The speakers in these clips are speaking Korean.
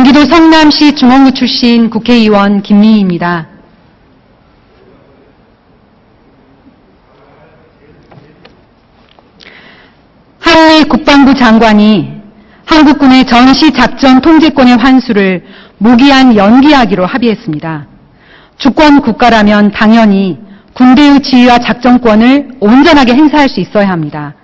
경기도 성남시 중원구 출신 국회의원 김미희입니다. 한미 국방부 장관이 한국군의 전시작전 통제권의 환수를 무기한 연기하기로 합의했습니다. 주권 국가라면 당연히 군대의 지휘와 작전권을 온전하게 행사할 수 있어야 합니다.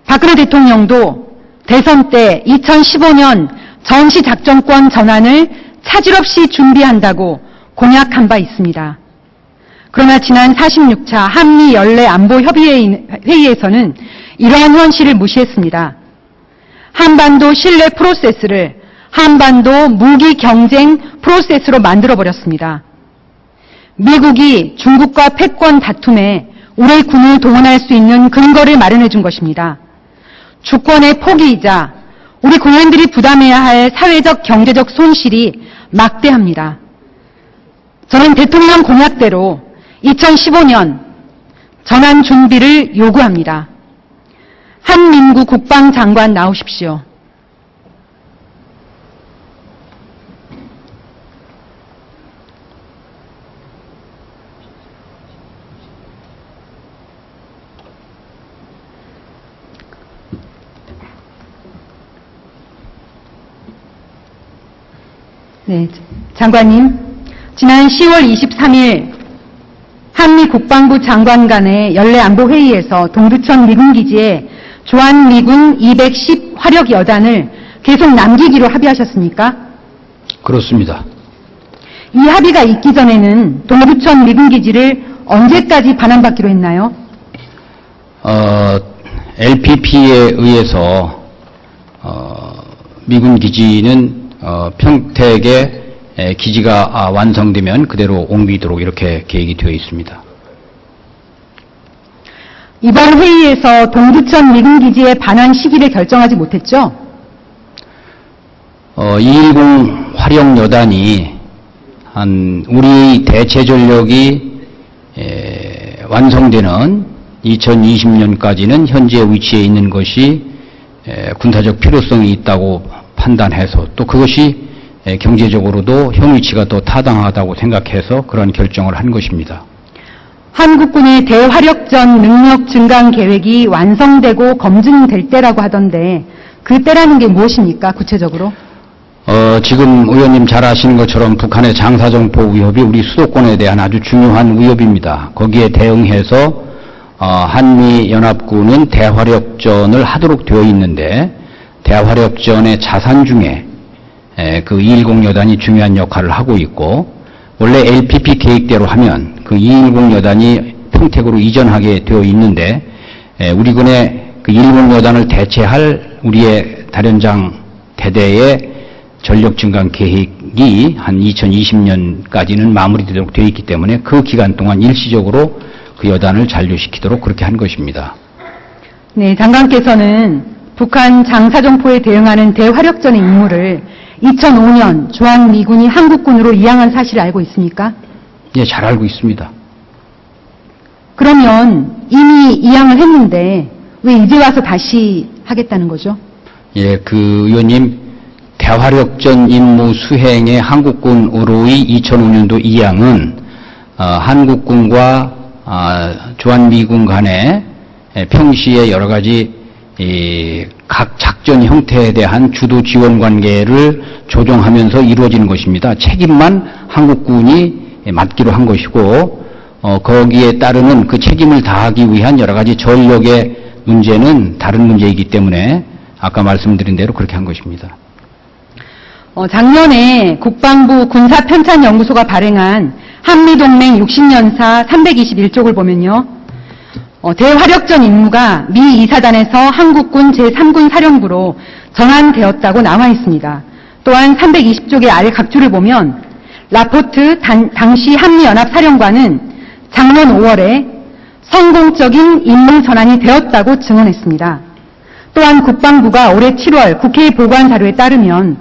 박근혜 대통령도 대선 때 2015년 전시작전권 전환을 차질 없이 준비한다고 공약한 바 있습니다. 그러나 지난 46차 한미 연례 안보 협의회에서는 이러한 현실을 무시했습니다. 한반도 신뢰 프로세스를 한반도 무기 경쟁 프로세스로 만들어버렸습니다. 미국이 중국과 패권 다툼에 우리 군을 동원할 수 있는 근거를 마련해 준 것입니다. 주권의 포기이자 우리 국민들이 부담해야 할 사회적 경제적 손실이 막대합니다. 저는 대통령 공약대로 2015년 전환 준비를 요구합니다. 한민구 국방장관 나오십시오. 네, 장관님, 지난 10월 23일 한미 국방부 장관 간의 연례 안보 회의에서 동두천 미군기지에 주한미군 210 화력 여단을 계속 남기기로 합의하셨습니까? 그렇습니다. 이 합의가 있기 전에는 동두천 미군기지를 언제까지 반환받기로 했나요? LPP에 의해서 미군 기지는 평택에 기지가 완성되면 그대로 옮기도록 이렇게 계획이 되어 있습니다. 이번 회의에서 동두천 미군기지의 반환 시기를 결정하지 못했죠? 210 화력 여단이 우리 대체 전력이 완성되는 2020년까지는 현재 위치에 있는 것이 군사적 필요성이 있다고 판단해서 또 그것이 경제적으로도 현 위치가 또 타당하다고 생각해서 그런 결정을 한 것입니다. 한국군의 대화력전 능력 증강 계획이 완성되고 검증될 때라고 하던데 그 때라는 게 무엇입니까? 구체적으로? 지금 의원님 잘 아시는 것처럼 북한의 장사정포 위협이 우리 수도권에 대한 아주 중요한 위협입니다. 거기에 대응해서 한미연합군은 대화력전을 하도록 되어 있는데 대화력전의 자산 중에 그 210 여단이 중요한 역할을 하고 있고 원래 LPP 계획대로 하면 그 210 여단이 평택으로 이전하게 되어 있는데 우리 군의 그 210 여단을 대체할 우리의 다련장 대대의 전력 증강 계획이 한 2020년까지는 마무리되도록 되어 있기 때문에 그 기간 동안 일시적으로 그 여단을 잔류시키도록 그렇게 한 것입니다. 네, 장관께서는 북한 장사정포에 대응하는 대화력전의 임무를 2005년 주한미군이 한국군으로 이양한 사실을 알고 있습니까? 예, 잘 알고 있습니다. 그러면 이미 이양을 했는데 왜 이제 와서 다시 하겠다는 거죠? 예, 그 의원님 대화력전 임무 수행의 한국군으로의 2005년도 이양은 한국군과 주한미군 간의 평시에 여러 가지 각 작전 형태에 대한 주도 지원 관계를 조정하면서 이루어지는 것입니다. 책임만 한국군이 맡기로 한 것이고 거기에 따르는 그 책임을 다하기 위한 여러 가지 전력의 문제는 다른 문제이기 때문에 아까 말씀드린 대로 그렇게 한 것입니다. 작년에 국방부 군사편찬연구소가 발행한 한미동맹 60년사 321쪽을 보면요. 대화력전 임무가 미 2사단에서 한국군 제3군 사령부로 전환되었다고 나와 있습니다. 또한 320쪽의 아래 각주를 보면 라포트 당시 한미연합사령관은 작년 5월에 성공적인 임무 전환이 되었다고 증언했습니다. 또한 국방부가 올해 7월 국회에 보고한 자료에 따르면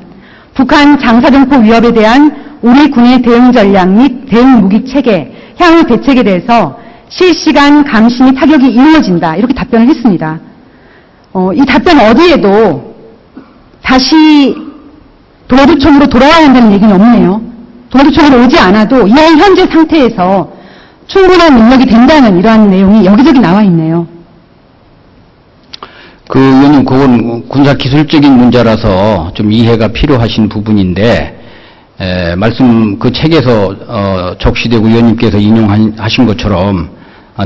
북한 장사정포 위협에 대한 우리 군의 대응 전략 및 대응 무기 체계, 향후 대책에 대해서 실시간 감시 및 타격이 이루어진다. 이렇게 답변을 했습니다. 이 답변 어디에도 다시 도두촌으로 돌아와야 한다는 얘기는 없네요. 도두촌으로 오지 않아도 이 현재 상태에서 충분한 능력이 된다는 이러한 내용이 여기저기 나와 있네요. 의원님, 그건 군사기술적인 문제라서 좀 이해가 필요하신 부분인데, 말씀 그 책에서 적시되고 의원님께서 인용하신 것처럼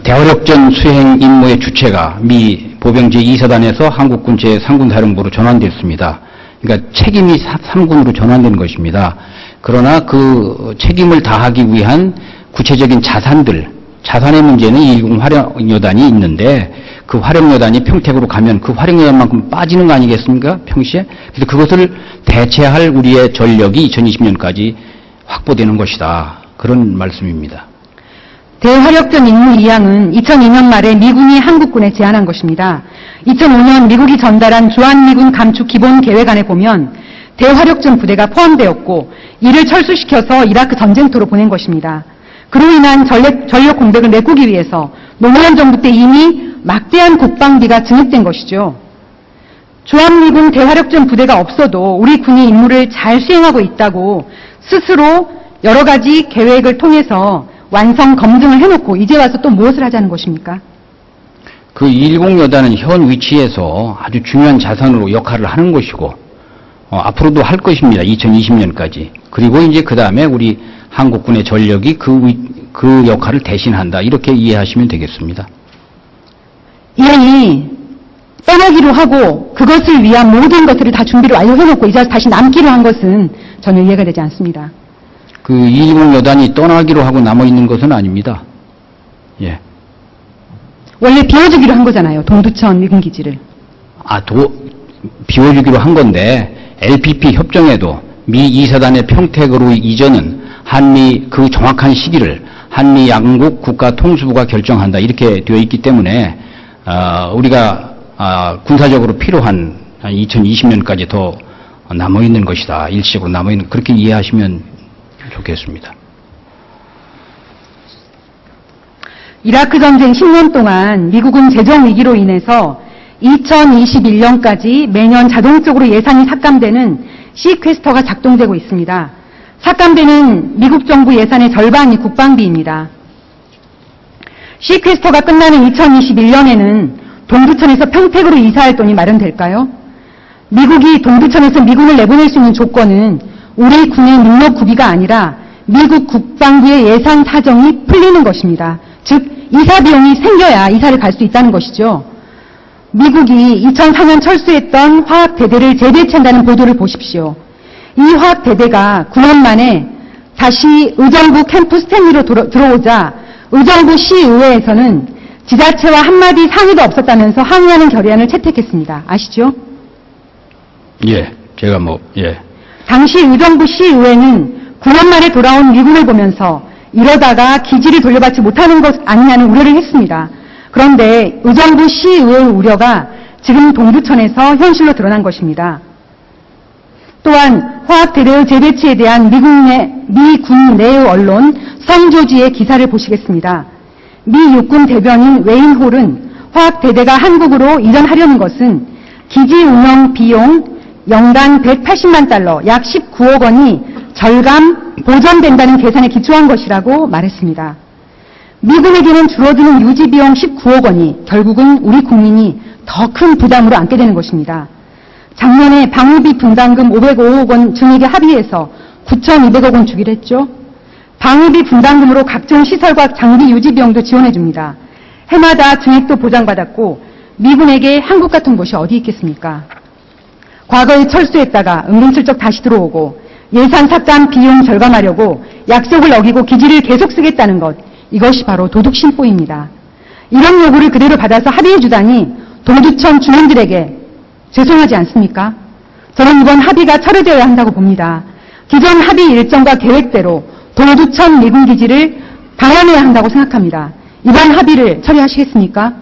대화력전 수행 임무의 주체가 미 보병 제2사단에서 한국군 제3군 사령부로 전환됐습니다. 그러니까 책임이 3군으로 전환된 것입니다. 그러나 그 책임을 다하기 위한 구체적인 자산의 문제는 1군 화력여단이 있는데, 그 화력여단이 평택으로 가면 그 화력여단만큼 빠지는 거 아니겠습니까? 평시에. 그래서 그것을 대체할 우리의 전력이 2020년까지 확보되는 것이다. 그런 말씀입니다. 대화력전 임무 이양은 2002년 말에 미군이 한국군에 제안한 것입니다. 2005년 미국이 전달한 주한미군 감축 기본 계획안에 보면 대화력전 부대가 포함되었고, 이를 철수시켜서 이라크 전쟁터로 보낸 것입니다. 그로 인한 전력 공백을 메꾸기 위해서 노무현 정부 때 이미 막대한 국방비가 증액된 것이죠. 주한미군 대화력전 부대가 없어도 우리 군이 임무를 잘 수행하고 있다고 스스로 여러 가지 계획을 통해서 완성 검증을 해놓고 이제 와서 또 무엇을 하자는 것입니까? 그 1공여단은 현 위치에서 아주 중요한 자산으로 역할을 하는 것이고, 앞으로도 할 것입니다. 2020년까지. 그리고 이제 그 다음에 우리 한국군의 전력이 그 역할을 대신한다. 이렇게 이해하시면 되겠습니다. 이미 떠나기로 하고 그것을 위한 모든 것들을 다 준비를 완료해놓고 이제 다시 남기로 한 것은 전혀 이해가 되지 않습니다. 그 220여단이 떠나기로 하고 남아있는 것은 아닙니다. 예. 원래 비워주기로 한 거잖아요. 동두천 미군기지를. 비워주기로 한 건데 LPP 협정에도 미 2사단의 평택으로 이전은 한미 그 정확한 시기를 한미 양국 국가 통수부가 결정한다. 이렇게 되어 있기 때문에 우리가 군사적으로 필요한 2020년까지 더 남아있는 것이다. 일시적으로 남아있는, 그렇게 이해하시면 좋겠습니다. 이라크 전쟁 10년 동안 미국은 재정 위기로 인해서 2021년까지 매년 자동적으로 예산이 삭감되는 시퀘스터가 작동되고 있습니다. 삭감되는 미국 정부 예산의 절반이 국방비입니다. 시퀘스터가 끝나는 2021년에는 동두천에서 평택으로 이사할 돈이 마련될까요? 미국이 동두천에서 미군을 내보낼 수 있는 조건은 우리 군의 능력 구비가 아니라 미국 국방부의 예산 사정이 풀리는 것입니다. 즉 이사 비용이 생겨야 이사를 갈 수 있다는 것이죠. 미국이 2004년 철수했던 화학대대를 재배치한다는 보도를 보십시오. 이 화학대대가 9년 만에 다시 의정부 캠프 스탠리로 들어오자 의정부 시의회에서는 지자체와 한마디 상의도 없었다면서 항의하는 결의안을 채택했습니다. 아시죠? 예, 제가 예. 당시 의정부 시의회는 9년 만에 돌아온 미군을 보면서 이러다가 기지를 돌려받지 못하는 것 아니냐는 우려를 했습니다. 그런데 의정부 시의회의 우려가 지금 동두천에서 현실로 드러난 것입니다. 또한 화학대대의 재배치에 대한 미군 내의 언론 선조지의 기사를 보시겠습니다. 미 육군 대변인 웨인 홀은 화학대대가 한국으로 이전하려는 것은 기지 운영 비용 연간 180만 달러, 약 19억 원이 절감, 보전된다는 계산에 기초한 것이라고 말했습니다. 미군에게는 줄어드는 유지 비용 19억 원이 결국은 우리 국민이 더 큰 부담으로 안게 되는 것입니다. 작년에 방위비 분담금 505억 원 증액에 합의해서 9,200억 원 주기로 했죠. 방위비 분담금으로 각종 시설과 장비 유지 비용도 지원해 줍니다. 해마다 증액도 보장받았고 미군에게 한국 같은 곳이 어디 있겠습니까? 과거에 철수했다가 은근슬쩍 다시 들어오고 예산 삭감 비용 절감하려고 약속을 어기고 기지를 계속 쓰겠다는 것, 이것이 바로 도둑심보입니다. 이런 요구를 그대로 받아서 합의해 주다니 동두천 주민들에게 죄송하지 않습니까? 저는 이번 합의가 철회되어야 한다고 봅니다. 기존 합의 일정과 계획대로 동두천 미군기지를 방한해야 한다고 생각합니다. 이번 합의를 철회하시겠습니까?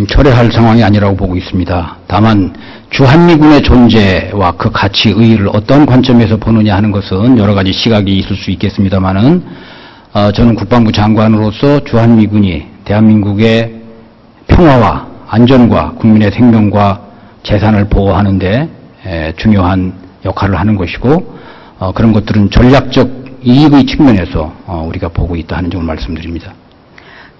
철회할 상황이 아니라고 보고 있습니다. 다만 주한미군의 존재와 그 가치, 의의를 어떤 관점에서 보느냐 하는 것은 여러 가지 시각이 있을 수 있겠습니다만은 저는 국방부 장관으로서 주한미군이 대한민국의 평화와 안전과 국민의 생명과 재산을 보호하는 데 중요한 역할을 하는 것이고 그런 것들은 전략적 이익의 측면에서 우리가 보고 있다 하는 점을 말씀드립니다.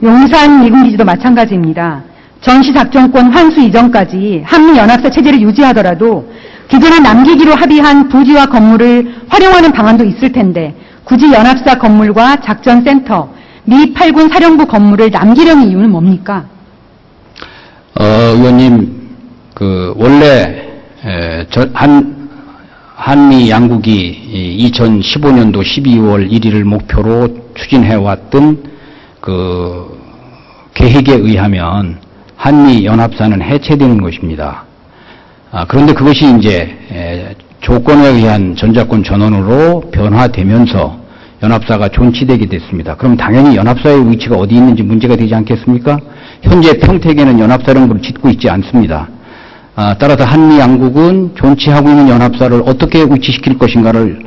용산 미군기지도 마찬가지입니다. 전시작전권 환수 이전까지 한미연합사 체제를 유지하더라도 기존에 남기기로 합의한 부지와 건물을 활용하는 방안도 있을 텐데 굳이 연합사 건물과 작전센터, 미 8군 사령부 건물을 남기려는 이유는 뭡니까? 의원님, 원래 한미 양국이 2015년도 12월 1일을 목표로 추진해왔던 계획에 의하면 한미 연합사는 해체되는 것입니다. 그런데 그것이 이제 조건에 의한 전자권 전원으로 변화되면서 연합사가 존치되게 됐습니다. 그럼 당연히 연합사의 위치가 어디 있는지 문제가 되지 않겠습니까? 현재 평택에는 연합사령부를 짓고 있지 않습니다. 따라서 한미 양국은 존치하고 있는 연합사를 어떻게 위치시킬 것인가를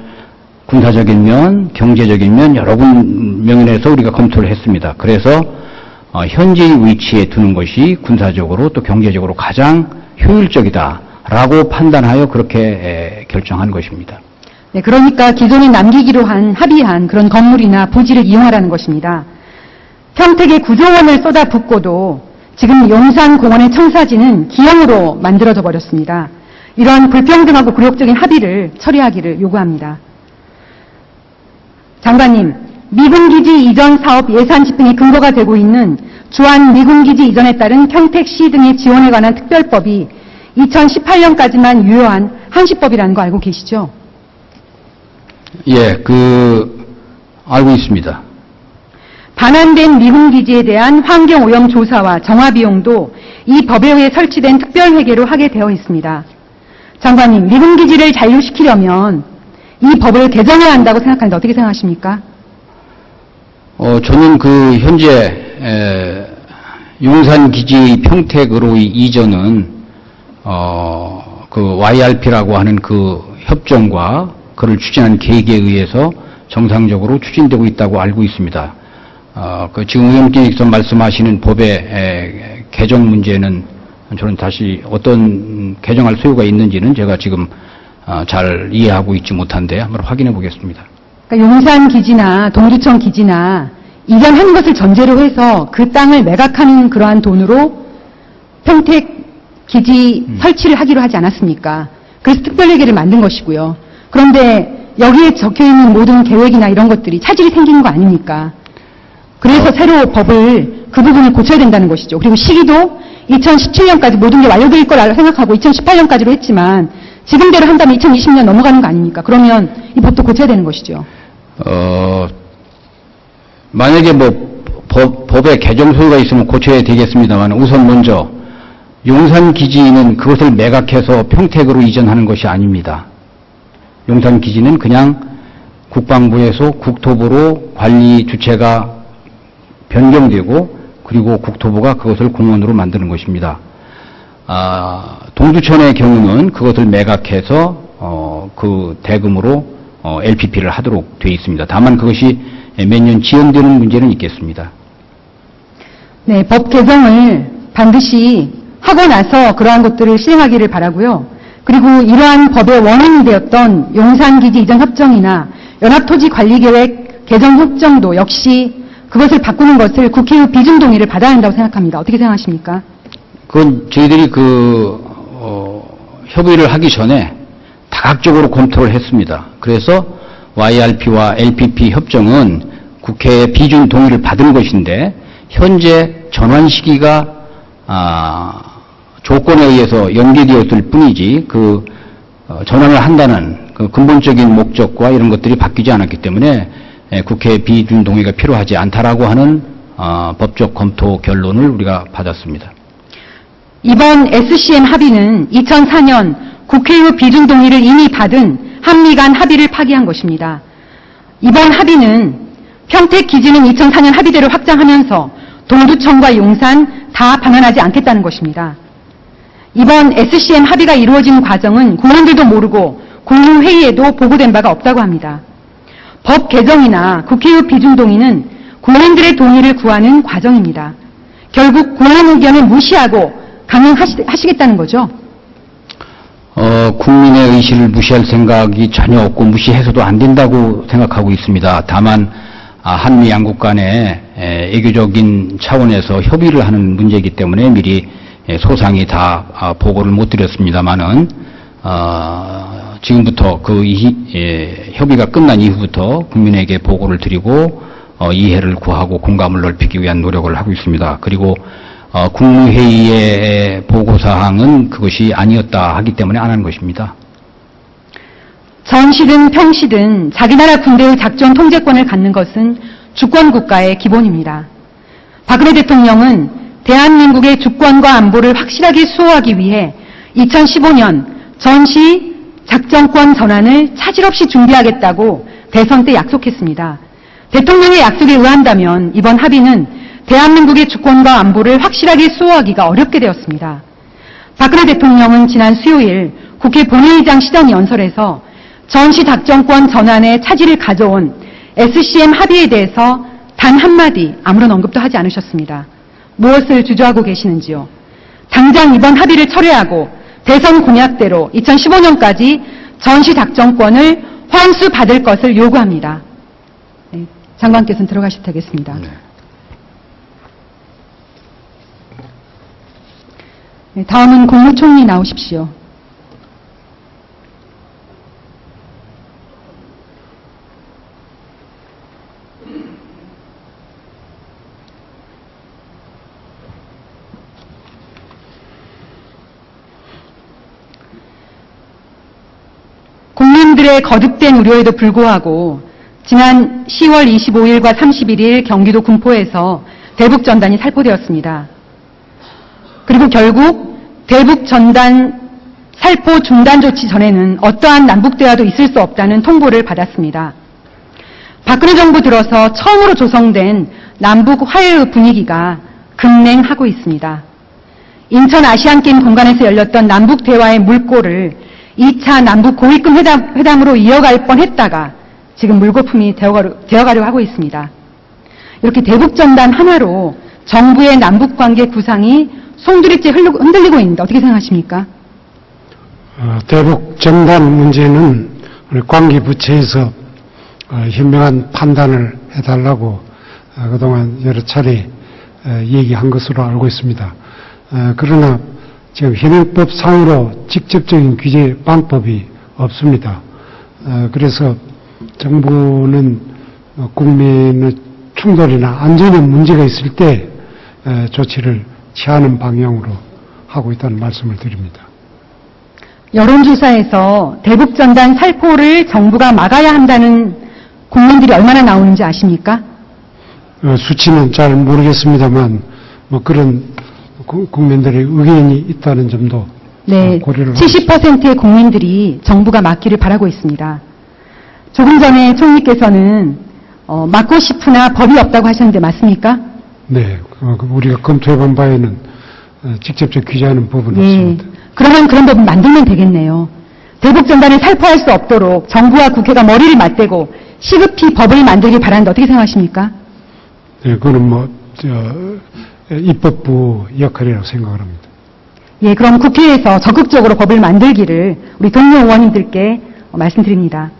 군사적인 면, 경제적인 면 여러 면에서 우리가 검토를 했습니다. 그래서 현재의 위치에 두는 것이 군사적으로 또 경제적으로 가장 효율적이다라고 판단하여 그렇게 결정한 것입니다. 네, 그러니까 기존에 남기기로 합의한 그런 건물이나 부지를 이용하라는 것입니다. 평택에 9조 원을 쏟아붓고도 지금 용산공원의 청사진은 기형으로 만들어져 버렸습니다. 이러한 불평등하고 굴욕적인 합의를 처리하기를 요구합니다. 장관님, 미군기지 이전 사업 예산 집행의 근거가 되고 있는 주한 미군기지 이전에 따른 평택시 등의 지원에 관한 특별법이 2018년까지만 유효한 한시법이라는 거 알고 계시죠? 예, 알고 있습니다. 반환된 미군기지에 대한 환경오염 조사와 정화 비용도 이 법에 의해 설치된 특별회계로 하게 되어 있습니다. 장관님, 미군기지를 잔류시키려면 이 법을 개정해야 한다고 생각하는데 어떻게 생각하십니까? 저는 현재 용산기지의 평택으로의 이전은 YRP라고 하는 협정과 그를 추진한 계획에 의해서 정상적으로 추진되고 있다고 알고 있습니다. 지금 의원님께서 말씀하시는 법의 개정 문제는 저는 다시 어떤 개정할 소요가 있는지는 제가 지금 잘 이해하고 있지 못한데 한번 확인해 보겠습니다. 그러니까 용산기지나 동두천 기지나 이전한 것을 전제로 해서 그 땅을 매각하는 그러한 돈으로 평택기지 설치를 하기로 하지 않았습니까? 그래서 특별회계를 만든 것이고요. 그런데 여기에 적혀있는 모든 계획이나 이런 것들이 차질이 생기는 거 아닙니까? 그래서 새로 법을 그 부분을 고쳐야 된다는 것이죠. 그리고 시기도 2017년까지 모든 게 완료될 거라 생각하고 2018년까지로 했지만 지금대로 한다면 2020년 넘어가는 거 아닙니까? 그러면 이 법도 고쳐야 되는 것이죠. 만약에 법에 개정 소요가 있으면 고쳐야 되겠습니다만 우선 먼저 용산기지는 그것을 매각해서 평택으로 이전하는 것이 아닙니다. 용산기지는 그냥 국방부에서 국토부로 관리 주체가 변경되고 그리고 국토부가 그것을 공원으로 만드는 것입니다. 동두천의 경우는 그것을 매각해서 그 대금으로 LPP를 하도록 되어 있습니다. 다만 그것이 몇 년 지연되는 문제는 있겠습니다. 네, 법 개정을 반드시 하고 나서 그러한 것들을 시행하기를 바라고요. 그리고 이러한 법의 원인이 되었던 용산기지 이전 협정이나 연합토지관리계획 개정 협정도 역시 그것을 바꾸는 것을 국회의 비준 동의를 받아야 한다고 생각합니다. 어떻게 생각하십니까? 그건 저희들이 협의를 하기 전에 다각적으로 검토를 했습니다. 그래서 YRP와 LPP 협정은 국회의 비준 동의를 받은 것인데 현재 전환 시기가 조건에 의해서 연계되었을 뿐이지 전환을 한다는 그 근본적인 목적과 이런 것들이 바뀌지 않았기 때문에 국회 비준 동의가 필요하지 않다라고 하는 법적 검토 결론을 우리가 받았습니다. 이번 SCM 합의는 2004년 국회의 비준 동의를 이미 받은 한미 간 합의를 파기한 것입니다. 이번 합의는 평택 기지는 2004년 합의대로 확장하면서 동두천과 용산 다 반환하지 않겠다는 것입니다. 이번 SCM 합의가 이루어진 과정은 국민들도 모르고 국무회의에도 보고된 바가 없다고 합니다. 법 개정이나 국회의 비준 동의는 국민들의 동의를 구하는 과정입니다. 결국 국민 의견을 무시하고 강행하시겠다는 거죠? 국민의 의식을 무시할 생각이 전혀 없고 무시해서도 안 된다고 생각하고 있습니다. 다만 한미 양국 간의 애교적인 차원에서 협의를 하는 문제이기 때문에 미리 소상히 다 보고를 못 드렸습니다만은 지금부터 협의가 끝난 이후부터 국민에게 보고를 드리고 이해를 구하고 공감을 넓히기 위한 노력을 하고 있습니다. 그리고 국무회의의 보고사항은 그것이 아니었다 하기 때문에 안 한 것입니다. 전시든 평시든 자기 나라 군대의 작전 통제권을 갖는 것은 주권국가의 기본입니다. 박근혜 대통령은 대한민국의 주권과 안보를 확실하게 수호하기 위해 2015년 전시 작전권 전환을 차질 없이 준비하겠다고 대선 때 약속했습니다. 대통령의 약속에 의한다면 이번 합의는 대한민국의 주권과 안보를 확실하게 수호하기가 어렵게 되었습니다. 박근혜 대통령은 지난 수요일 국회 본회의장 시정 연설에서 전시 작전권 전환에 차질을 가져온 SCM 합의에 대해서 단 한마디 아무런 언급도 하지 않으셨습니다. 무엇을 주저하고 계시는지요? 당장 이번 합의를 철회하고 대선 공약대로 2015년까지 전시 작전권을 환수받을 것을 요구합니다. 네, 장관께서는 들어가셔도 되겠습니다. 네, 다음은 국무총리 나오십시오. 국민들의 거듭된 우려에도 불구하고 지난 10월 25일과 31일 경기도 군포에서 대북전단이 살포되었습니다. 그리고 결국 대북전단 살포 중단 조치 전에는 어떠한 남북대화도 있을 수 없다는 통보를 받았습니다. 박근혜 정부 들어서 처음으로 조성된 남북 화해의 분위기가 급냉하고 있습니다. 인천 아시안게임 공간에서 열렸던 남북대화의 물꼬를 2차 남북 고위급 회담으로 이어갈 뻔했다가 지금 물거품이 되어가려 하고 있습니다. 이렇게 대북전단 하나로 정부의 남북관계 구상이 송두리째 흔들리고 있는데 어떻게 생각하십니까? 대북전단 문제는 우리 관계부처에서 현명한 판단을 해달라고 그동안 여러 차례 얘기한 것으로 알고 있습니다. 그러나 지금 현행법상으로 직접적인 규제 방법이 없습니다. 그래서 정부는 국민의 충돌이나 안전에 문제가 있을 때 조치를 취하는 방향으로 하고 있다는 말씀을 드립니다. 여론조사에서 대북전단 살포를 정부가 막아야 한다는 국민들이 얼마나 나오는지 아십니까? 수치는 잘 모르겠습니다만 뭐 그런 국민들의 의견이 있다는 점도 네, 고려를 70%의 국민들이 정부가 막기를 바라고 있습니다. 조금 전에 총리께서는 막고 싶으나 법이 없다고 하셨는데 맞습니까? 네, 우리가 검토해본 바에는 직접적 규제하는 법은 예, 없습니다. 그러면 그런 법을 만들면 되겠네요. 대북전단을 살포할 수 없도록 정부와 국회가 머리를 맞대고 시급히 법을 만들길 바라는데 어떻게 생각하십니까? 네, 그거는 입법부 역할이라고 생각을 합니다. 예, 그럼 국회에서 적극적으로 법을 만들기를 우리 동료 의원님들께 말씀드립니다.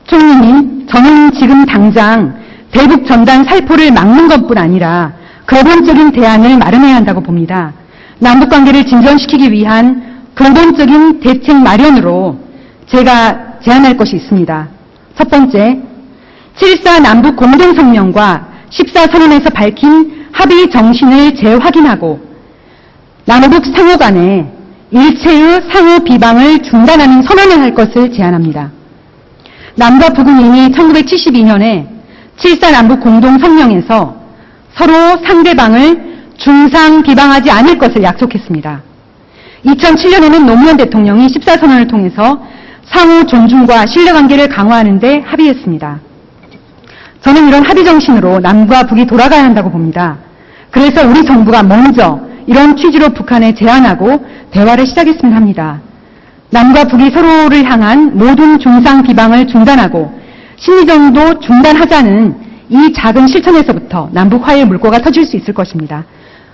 총리님, 저는 지금 당장 대북 전단 살포를 막는 것뿐 아니라 근본적인 대안을 마련해야 한다고 봅니다. 남북관계를 진전시키기 위한 근본적인 대책 마련으로 제가 제안할 것이 있습니다. 첫 번째, 7.4 남북 공동성명과 14선언에서 밝힌 합의 정신을 재확인하고 남북 상호 간에 일체의 상호 비방을 중단하는 선언을 할 것을 제안합니다. 남과 북은 이미 1972년에 7.4 남북 공동성명에서 서로 상대방을 중상 비방하지 않을 것을 약속했습니다. 2007년에는 노무현 대통령이 14선언을 통해서 상호 존중과 신뢰관계를 강화하는 데 합의했습니다. 저는 이런 합의 정신으로 남과 북이 돌아가야 한다고 봅니다. 그래서 우리 정부가 먼저 이런 취지로 북한에 제안하고 대화를 시작했으면 합니다. 남과 북이 서로를 향한 모든 중상 비방을 중단하고 심리전도 중단하자는 이 작은 실천에서부터 남북 화해의 물꼬가 터질 수 있을 것입니다.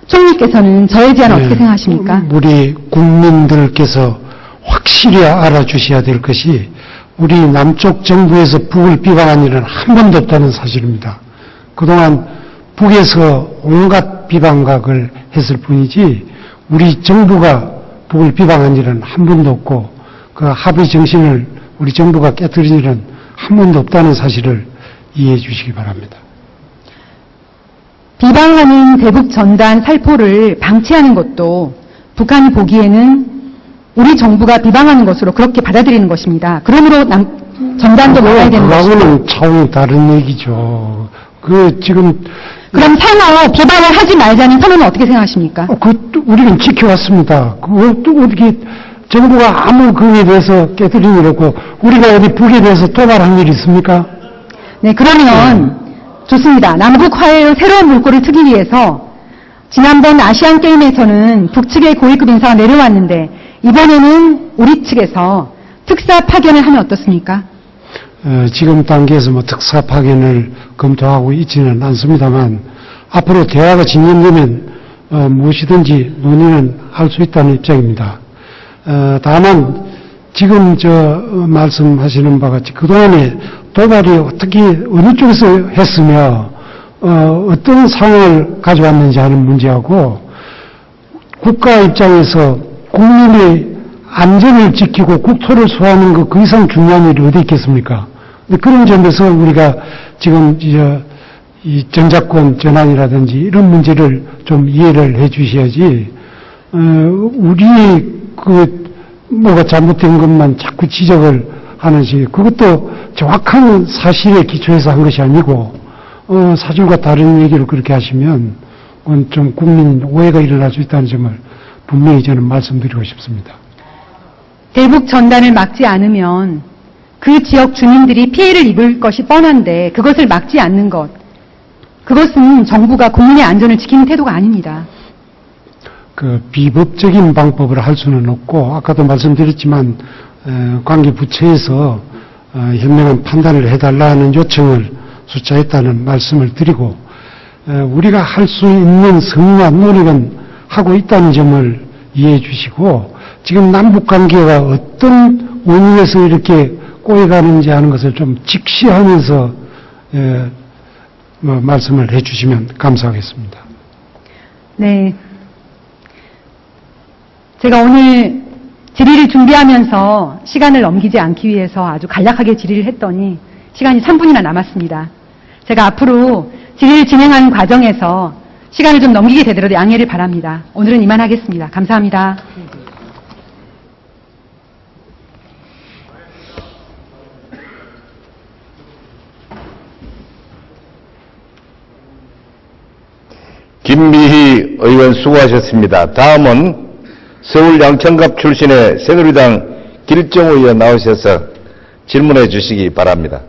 총리께서는 저의 제안 어떻게 생각하십니까? 우리 국민들께서 확실히 알아주셔야 될 것이 우리 남쪽 정부에서 북을 비방한 일은 한 번도 없다는 사실입니다. 그동안 북에서 온갖 비방각을 했을 뿐이지 우리 정부가 북을 비방한 일은 한 번도 없고 그 합의 정신을 우리 정부가 깨뜨린 일은 한 번도 없다는 사실을 이해해 주시기 바랍니다. 비방하는 대북 전단 살포를 방치하는 것도 북한이 보기에는 우리 정부가 비방하는 것으로 그렇게 받아들이는 것입니다. 그러므로 전단도 나와야 되는 것입니다. 그거는 차원이 다른 얘기죠. 지금 그럼 상호 비방을 하지 말자는 선언은 어떻게 생각하십니까? 우리는 지켜왔습니다. 어떻게 정부가 아무 그에 대해서 깨뜨린 일 없고 우리가 어디 북에 대해서 도발한 일이 있습니까? 네, 그러면 좋습니다. 남북 화해의 새로운 물꼬를 트기 위해서 지난번 아시안 게임에서는 북측의 고위급 인사가 내려왔는데 이번에는 우리 측에서 특사 파견을 하면 어떻습니까? 지금 단계에서 특사 파견을 검토하고 있지는 않습니다만 앞으로 대화가 진행되면 무엇이든지 논의는 할 수 있다는 입장입니다. 다만 지금 말씀하시는 바와 같이 그동안에 도발이 어떻게 어느 쪽에서 했으며 어떤 상황을 가져왔는지 하는 문제하고 국가 입장에서 국민의 안전을 지키고 국토를 수호하는 것 그 이상 중요한 일이 어디 있겠습니까? 그런 점에서 우리가 지금 이 정자권 전환이라든지 이런 문제를 좀 이해를 해 주셔야지 우리 뭐가 잘못된 것만 자꾸 지적을 하는 식 그것도 정확한 사실에 기초해서 한 것이 아니고 사실과 다른 얘기를 그렇게 하시면 그건 좀 국민 오해가 일어날 수 있다는 점을 분명히 저는 말씀드리고 싶습니다. 대북 전단을 막지 않으면 그 지역 주민들이 피해를 입을 것이 뻔한데 그것을 막지 않는 것, 그것은 정부가 국민의 안전을 지키는 태도가 아닙니다. 비법적인 방법을 할 수는 없고 아까도 말씀드렸지만 관계 부처에서 현명한 판단을 해달라는 요청을 수차했다는 말씀을 드리고 우리가 할 수 있는 성의와 노력은 하고 있다는 점을 이해해 주시고 지금 남북관계가 어떤 원인에서 이렇게 꼬여가는지 하는 것을 좀 직시하면서 말씀을 해 주시면 감사하겠습니다. 네. 제가 오늘 질의를 준비하면서 시간을 넘기지 않기 위해서 아주 간략하게 질의를 했더니 시간이 3분이나 남았습니다. 제가 앞으로 질의를 진행하는 과정에서 시간을 좀 넘기게 되더라도 양해를 바랍니다. 오늘은 이만하겠습니다. 감사합니다. 김미희 의원 수고하셨습니다. 다음은 서울 양천갑 출신의 새누리당 길정우 의원 나오셔서 질문해 주시기 바랍니다.